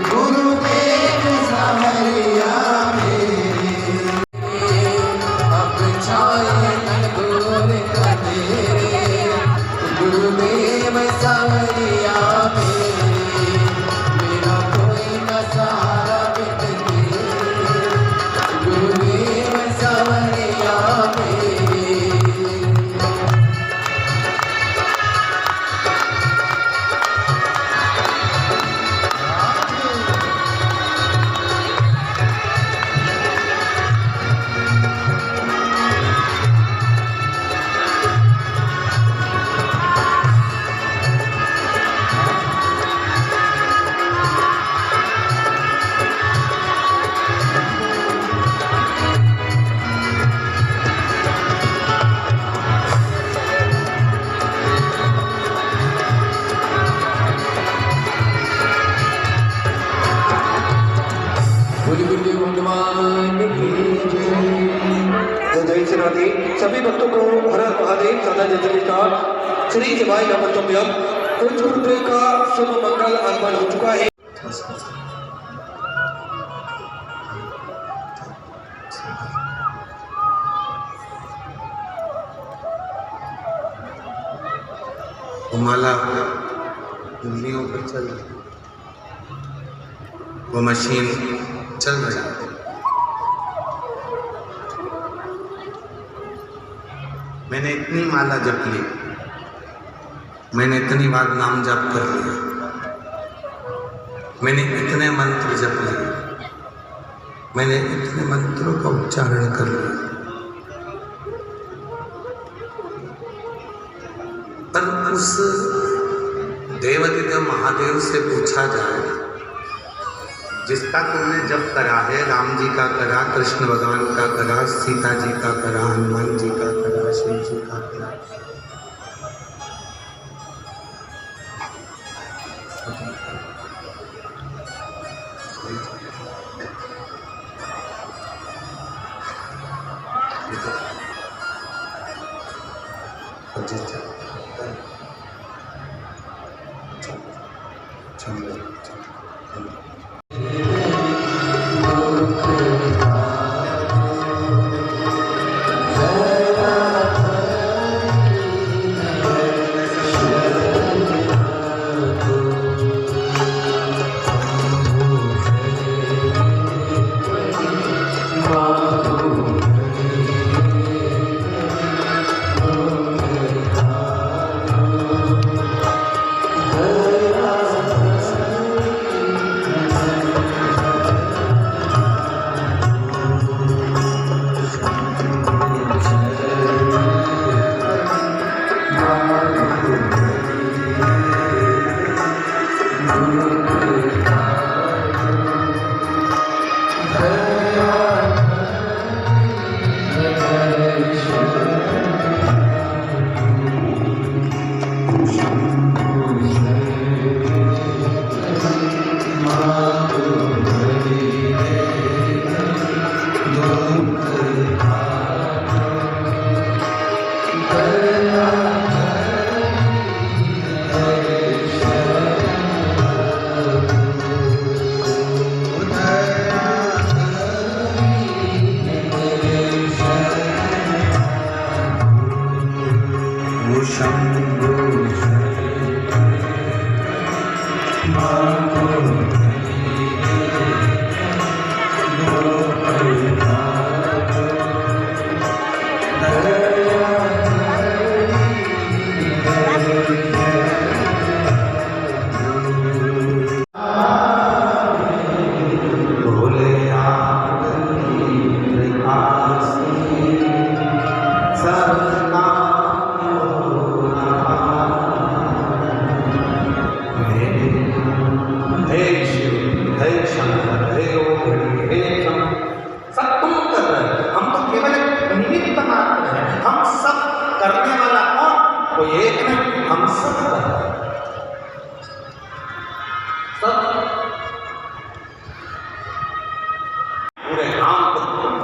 गुरुदेव सावरिया मेरे, अब छाए घनघोर अंधेरे, गुरुदेव सावरिया मेरे, मेरा कोई न सहारा बिन तेरे, गुरुदेव सावरिया मेरे। सभी भक्तों को हर हर महादेव सदा जय जयकार श्री जवाई नमस्तुभ्यम। कुछ गुरुदेव का शुभ मंगल आगमन हो चुका है। वो माला उंगलियों पर चल रही, वो मशीन चल रही है। मैंने इतनी माला जप ली, मैंने इतनी बार नाम जप कर लिया, मैंने इतने मंत्र जप लिए, मैंने इतने मंत्रों का उच्चारण कर लिया, पर उस देवादिदेव महादेव से पूछा जाए जिसका तुमने जप करा है, राम जी का करा, कृष्ण भगवान का करा, सीता जी का करा, हनुमान जी का करा, शिव जी का करा,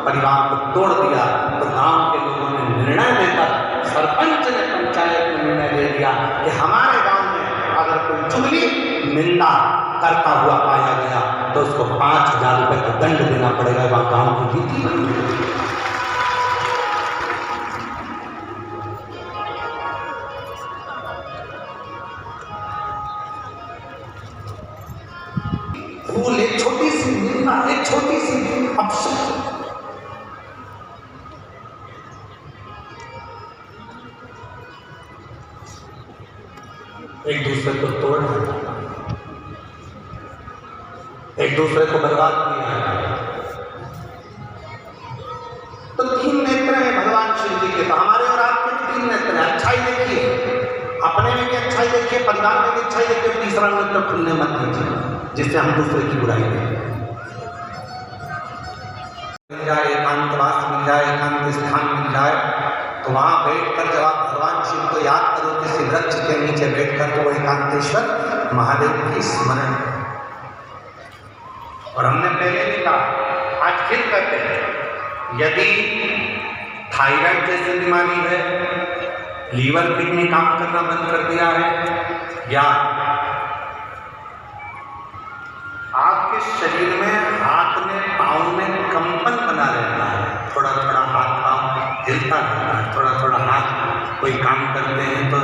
परिवार को तोड़ दिया तो गांव के लोगों ने निर्णय लेकर, सरपंच ने पंचायत में निर्णय ले लिया कि हमारे गांव में अगर कोई चुगली निंदा करता हुआ पाया गया तो उसको 5,000 रुपये का दंड देना पड़ेगा। वह गांव की रीति बन गई। भूल, एक छोटी सी निंदा, एक छोटी सी अपशब्द, एक दूसरे को तोड़ दिया, एक दूसरे को बर्बाद किया। तो 3 नेत्र हैं भगवान शिव जी के, तो हमारे और आपके भी 3 नेत्र हैं। अच्छाई देखिए, अपने में भी अच्छाई देखिए, परिवार में भी अच्छाई देखिए, तीसरा नेत्र खुलने मत दीजिए जिससे हम दूसरे की बुराई करें। मिल जाए एकांतवास, मिल जाए एकांत स्थान मिल जाए तो वहां बैठकर जब आप भगवान शिव को याद करो किसी वृक्ष के नीचे बैठकर, तो वो एकांतेश्वर महादेव की स्मरण। और हमने पहले भी कहा, आज फिर कहते हैं, यदि थायराइड जैसी बीमारी है, लीवर किडनी काम करना बंद कर दिया है, या आपके शरीर में, हाथ में, पाँव में कंपन बना रहता है, थोड़ा थोड़ा हाथ पाँव हिलता रहता है, थोड़ा थोड़ा हाथ कोई काम करते हैं तो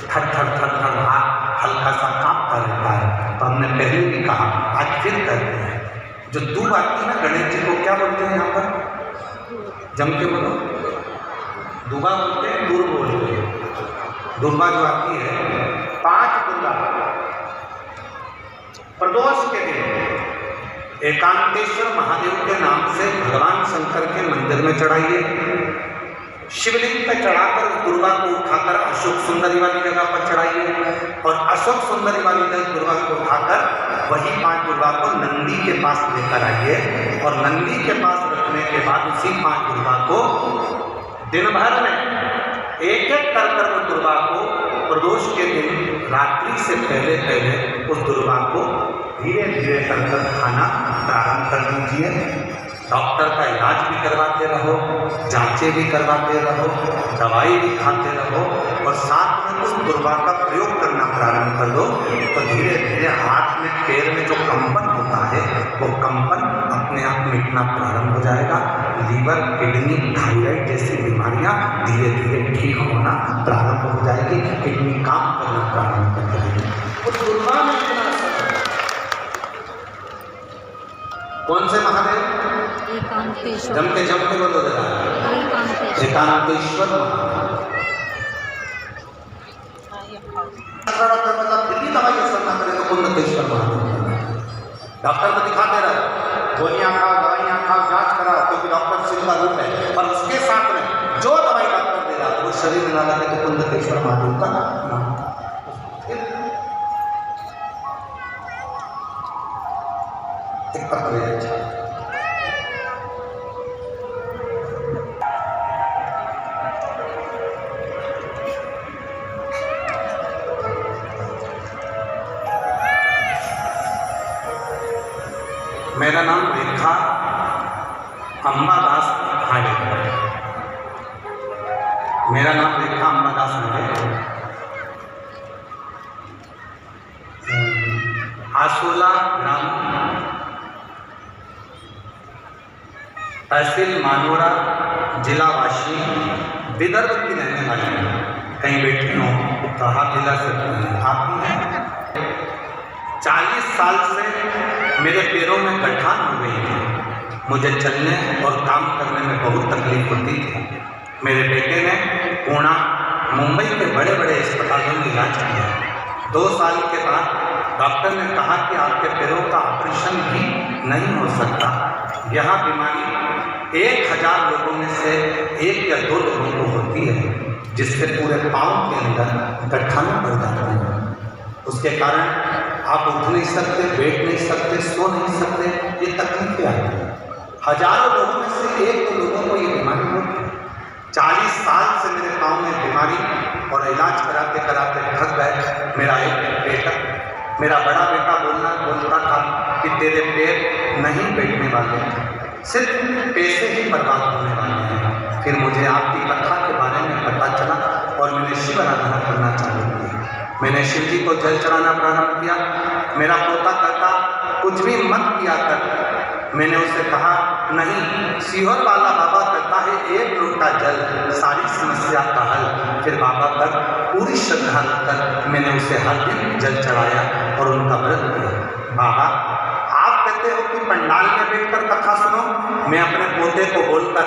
थर थर थर थर हाथ हल्का सा कांपता रहता है। तो हमने पहले भी कहा, आज फिर कहते हैं, जो दूब आती है ना, गणेश जी को क्या बोलते हैं यहाँ पर? जम के बोलो। दूबा बोलते हैं, दूर बोलते हैं। दुर्गा जो आती है, 5 दुर्गा प्रदोष के दिन एकांतेश्वर महादेव के नाम से भगवान शंकर के मंदिर में चढ़ाइए। शिवलिंग पर चढ़ाकर उस दुर्गा को उठाकर अशोक सुंदरी वाली जगह पर चढ़ाइए, और अशोक सुंदरी वाली दुर्गा को उठाकर वही 5 दुर्गा को नंदी के पास लेकर आइए, और नंदी के पास रखने के बाद उसी 5 दुर्गा को दिन भर में एक एक कर उस दुर्गा को प्रदोष के दिन रात्रि से पहले पहले उस दुर्गा को धीरे धीरे कर खाना प्रारंभ कर दीजिए। डॉक्टर का इलाज भी करवाते रहो, जांचें भी करवाते रहो, दवाई भी खाते रहो, और साथ में उस दुर्गा का प्रयोग करना प्रारंभ कर दो। तो धीरे धीरे हाथ में, पैर में जो कंपन होता है, वो कंपन अपने आप मिटना प्रारंभ हो जाएगा। लीवर, किडनी, थायराइड जैसी बीमारियां धीरे धीरे ठीक होना प्रारंभ हो जाएगी, किडनी काम करना प्रारंभ कर जाएगी। उस दुर्गा में कौन से महादेव? एकांतेश्वर। जम के बोलो जरा। एकांतेश्वर मतलब दिल्ली दवाई असर ना करे तो कुंदकेश्वर महादेव। डॉक्टर को दिखाते रहो, गोलियां खाओ, दवाइयां खाओ, जांच कराओ, क्योंकि डॉक्टर शिव का रूप है, और उसके साथ में जो दवाई डॉक्टर दे रहा है वो शरीर में ना लगे तो कुंदकेश्वर महादेव का नाम। एक पत्र है, मेरा नाम रेखा अंबादास हाडे। मेरा नाम रेखा अंबादास हाडे। आसोला ग्राम, तहसील मानोरा, जिला वाशी, विदर्भ की रहने वाली है। कहीं बैठी हो तो हाथ हिला सकते हैं, आप हैं। 40 साल से मेरे पैरों में गठान हो गई थी, मुझे चलने और काम करने में बहुत तकलीफ होती थी। मेरे बेटे ने पुणे, मुंबई के बड़े बड़े अस्पतालों में इलाज किया। 2 साल के बाद डॉक्टर ने कहा कि आपके पैरों का ऑपरेशन भी नहीं हो सकता। यह बीमारी 1000 लोगों में से 1 या 2 लोगों को होती है, जिससे पूरे पाँव के अंदर गठान बढ़ जाता है। उसके कारण आप उठ नहीं सकते, बैठ नहीं सकते, सो नहीं सकते, ये तकलीफें आती हैं। हजारों लोगों में से 1-2 लोगों को ये बीमारी होती है। 40 साल से मेरे पाँव में बीमारी, और इलाज कराते कराते थक गए। मेरा बड़ा बेटा बोलता था कि तेरे पैर नहीं बैठने वाले, सिर्फ पैसे ही बर्बाद होने वाले हैं। फिर मुझे आपकी कथा के बारे में पता चला और मैंने शिव आराधना करना चालू किया। मैंने शिव जी को जल चढ़ाना प्रारंभ किया। मेरा पोता कहता कुछ भी मत किया कर। मैंने उससे कहा नहीं, सीहोर वाला बाबा कहता है एक लोटा जल सारी समस्या का हल। फिर बाबा पर पूरी श्रद्धा कर मैंने उसे हर दिन जल चढ़ाया और उनका व्रत किया। बाबा आप कहते हो कि पंडाल में बैठकर कथा सुनो। मैं अपने पोते को बोलकर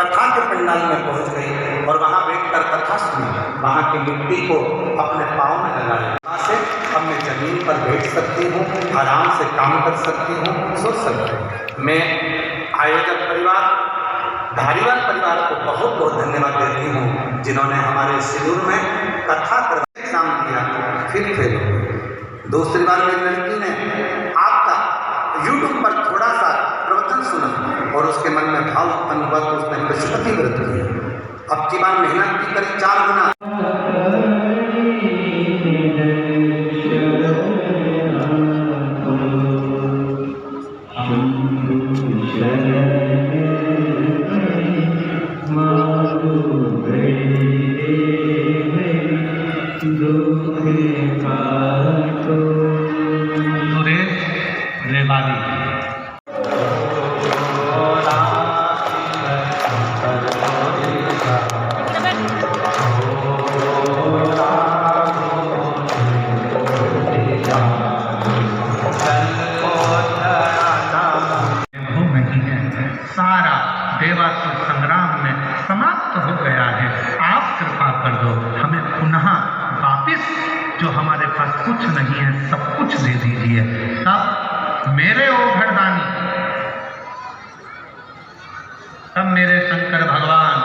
कथा के पंडाल में पहुंच गई और वहां बैठकर कथा सुनी। वहां की मिट्टी को अपने पाँव में लगाया। वहां से अब मैं जमीन पर बैठ सकती हूँ, आराम से काम कर सकती हूँ, सो सकती हूँ। मैं आयोजक परिवार, धारीवाल परिवार को बहुत बहुत धन्यवाद देती हूँ जिन्होंने हमारे शिविर में कथा कर एग्जाम दिया, फिर फेल हो गए। दूसरी बार मेरी लड़की ने आपका यूट्यूब पर थोड़ा सा प्रवचन सुना और उसके मन में भाव उत्पन्न हुआ तो उसने पशुपति व्रत किया। अब की बार मेहनत की करी 4 गुना। सारा देवासुर संग्राम में समाप्त हो गया है। आप कृपा कर दो, हमें पुनः वापिस जो हमारे पास कुछ नहीं है सब कुछ दे दीजिए। तब मेरे ओघड़दानी, तब मेरे शंकर भगवान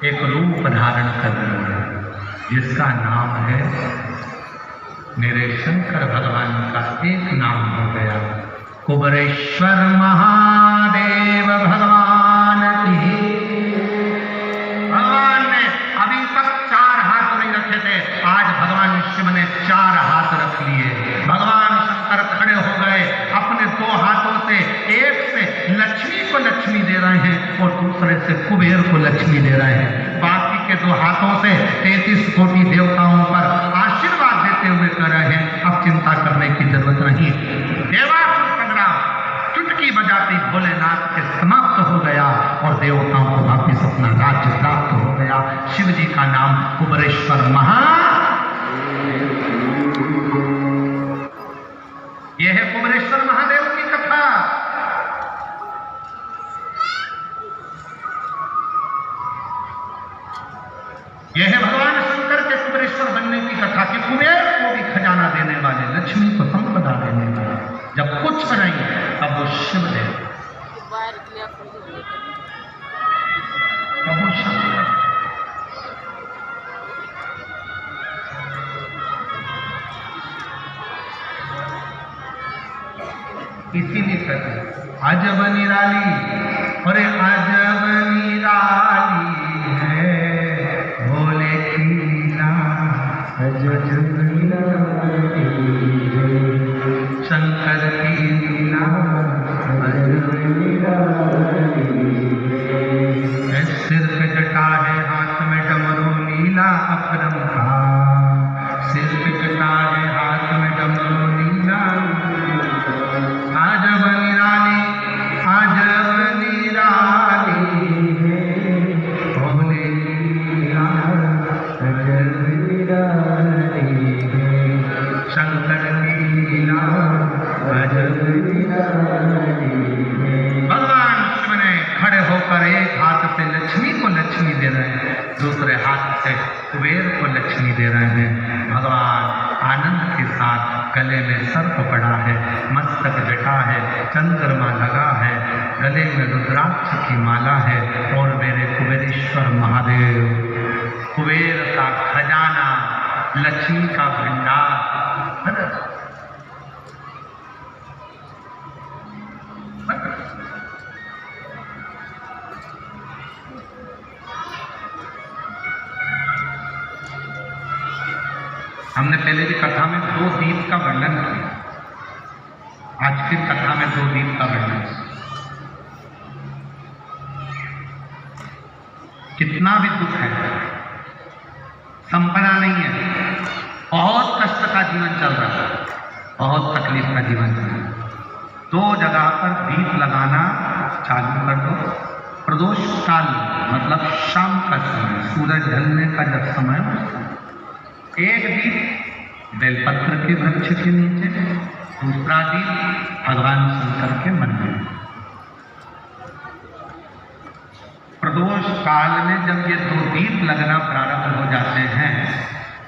एक रूप धारण कर लेंगे जिसका नाम है, मेरे शंकर भगवान का एक नाम हो गया कुबरेश्वर महादेव भगवान की। भगवान ने अभी तक 4 हाथ नहीं रखे थे, आज भगवान शिव ने 4 हाथ रख लिए। भगवान शंकर खड़े हो गए, अपने 2 हाथों से, एक से लक्ष्मी को लक्ष्मी दे रहे हैं और दूसरे से कुबेर को लक्ष्मी दे रहे हैं। बाकी के 2 हाथों से 33 कोटि देवताओं पर आशीर्वाद देते हुए कर रहे हैं। अब चिंता करने की जरूरत नहीं। देवासुर चुटकी बजाती भोलेनाथ के समाप्त हो गया और देवताओं को वापिस अपना राज्य प्राप्त हो गया। शिव जी का नाम कुबरेश्वर यह है कुबरेश्वर महादेव की कथा। यह है भगवान शंकर के कुबरेश्वर बनने की कथा कि कुबेर को भी खजाना देने वाले, लक्ष्मी को संपदा देने वाले, जब कुछ नहीं तब वो शिव देव, तब वो शंकर। इसीलिए कहते हैं अजब निराली, अरे अजब निराली है भोले की लीला, अजब निराली शंकर की लीला, अजब निराली है। सिर पे जटा है, हाथ में डमरू नीला अकरम का, सिर पे जटा है, हाथ में डमरू नीला। अजब निराली, अजब निराली है भोले लीला, अजब निराली है शंकर की लीला, अजब निराली है। भगवान शिव ने खड़े होकर एक हाथ से लक्ष्मी को लक्ष्मी दे रहे हैं, दूसरे हाथ से कुबेर को लक्ष्मी दे रहे हैं। भगवान आनंद के साथ गले में सर्प पड़ा है, मस्तक जटा है, चंद्रमा लगा है, गले में रुद्राक्ष की माला है और मेरे कुबेरेश्वर महादेव, कुबेर का खजाना, लक्ष्मी का भंडार। हमने पहले भी कथा में 2 दीप का वर्णन किया, आज फिर कथा में 2 दीप का वर्णन। कितना भी दुख है संपदा नहीं है, बहुत कष्ट का जीवन चल रहा है, बहुत तकलीफ का जीवन चल रहा है। 2 जगह पर दीप लगाना चालू कर दो। प्रदोष काल मतलब शाम का समय, सूरज ढलने का जब समय, एक दीप बेलपत्र के वृक्ष के नीचे, दूसरा दीप भगवान शंकर के मंदिर। प्रदोष काल में जब ये 2 दीप लगना प्रारंभ हो जाते हैं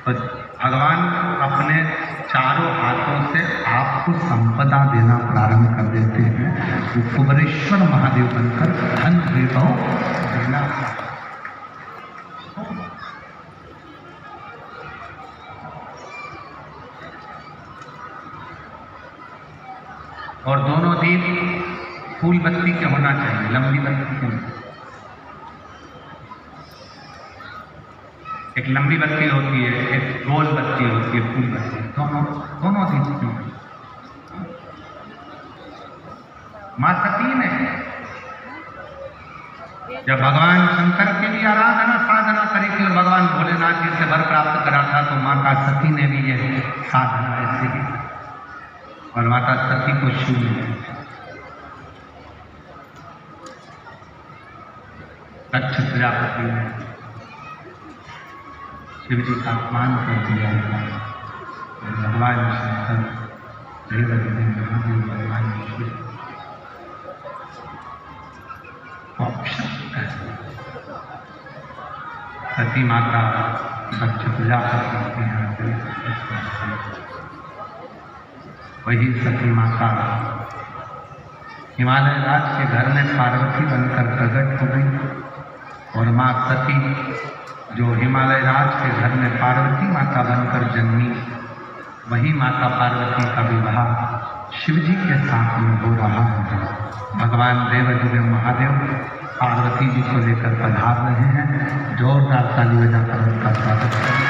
तो भगवान अपने चारों हाथों से आपको संपदा देना प्रारंभ कर देते हैं। वो कुबेरेश्वर महादेव बनकर धन वैभव देना। और दोनों दीप फूल बत्ती के होना चाहिए, लंबी बत्ती के। एक लंबी बत्ती होती है, एक गोल बत्ती होती है, फूल बत्ती, दोनों दीप क्यों? मां सती ने जब भगवान शंकर के लिए आराधना साधना करी थी और भगवान भोलेनाथ जी से वर प्राप्त करा था, तो माता सती ने भी यह साधना ऐसे की और माता सती को शिव ने दक्ष प्रजापति ने शिव जी का अपमान कर दिया। भगवान शंकर भगवान शिव सती माता दक्ष प्रजापति के यहाँ वही सती माता हिमालय राज के घर में पार्वती बनकर प्रकट हो गई और माँ सती जो हिमालय राज के घर में पार्वती माता बनकर जन्मी, वही माता पार्वती का विवाह शिव जी के साथ में हो रहा है। भगवान देवदेव महादेव पार्वती जी को लेकर पधार रहे हैं। जोरदार ताली बजाकर उनका स्वागत करें।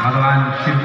भगवान शिव